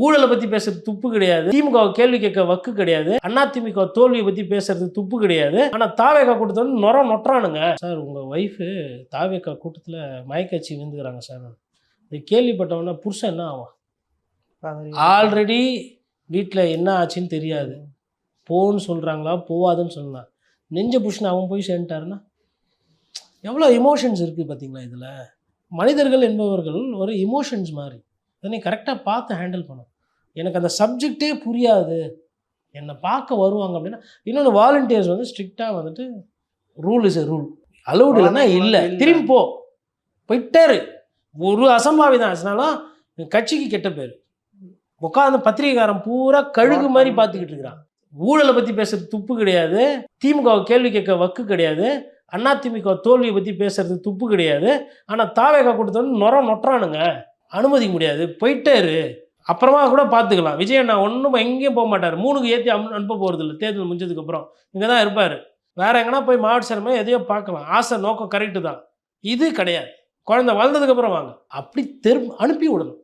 ஊழலை பத்தி பேசுறது துப்பு கிடையாது. திமுக கேள்வி கேட்க வக்கு கிடையாது. அதிமுக தோல்வியை பத்தி பேசுறது துப்பு கிடையாது. ஆனா தாவேகா கூட்டத்துல வந்து நொட்டுறானுங்க. சார் உங்க ஒய்ஃபு தாவேகா கூட்டத்துல மயக்கச்சி விழுந்துக்கிறாங்க சார். இது கேள்விப்பட்டவொன்னே புருஷன் என்ன ஆவான்? ஆல்ரெடி வீட்டில் என்ன ஆச்சுன்னு தெரியாது. போன்னு சொல்கிறாங்களா போவாதுன்னு சொல்லலாம். நெஞ்ச புஷ்னு அவன் போய் சேர்ந்துட்டாருன்னா எவ்வளோ எமோஷன்ஸ் இருக்குது பார்த்தீங்களா இதில். மனிதர்கள் என்பவர்கள் ஒரு எமோஷன்ஸ் மாதிரி அதனை கரெக்டாக பார்த்து ஹேண்டில் பண்ணும். எனக்கு அந்த சப்ஜெக்டே புரியாது, என்னை பார்க்க வருவாங்க அப்படின்னா. இன்னொன்று வாலண்டியர்ஸ் வந்து ஸ்ட்ரிக்டாக வந்துட்டு rule is a rule, allowed இல்லைன்னா இல்லை, திரும்பி போயிட்டாரு. ஒரு அசம்பாவிதம் ஆச்சுனாலும் கட்சிக்கு கெட்ட பேர். உட்காந்து பத்திரிகைக்காரன் பூரா கழுகு மாதிரி பார்த்துக்கிட்டு இருக்கிறான். ஊழலை பற்றி பேசுறது துப்பு கிடையாது. திமுக கேள்வி கேட்க வக்கு கிடையாது. அதிமுக தோல்வியை பற்றி பேசுறது துப்பு கிடையாது. ஆனால் தாவேகா கூட்டத்தை வந்து நொட்டுறானுங்க. அனுமதிக்க முடியாது, போயிட்டாரு. அப்புறமா கூட பார்த்துக்கலாம். விஜய் நான் ஒன்றும் எங்கேயும் போக மாட்டார். 3க்கு ஏற்றி அனுப்ப போகிறது இல்லை. தேர்தல் முடிஞ்சதுக்கப்புறம் இங்கே தான் இருப்பார். வேறு எங்கன்னா போய் மாவட்ட செயலர் எதையோ பார்க்கலாம். ஆசை நோக்கம் கரெக்டு தான். இது கிடையாது. குழந்தை வளர்ந்ததுக்கப்புறம் வாங்க அப்படி அனுப்பி விடணும்.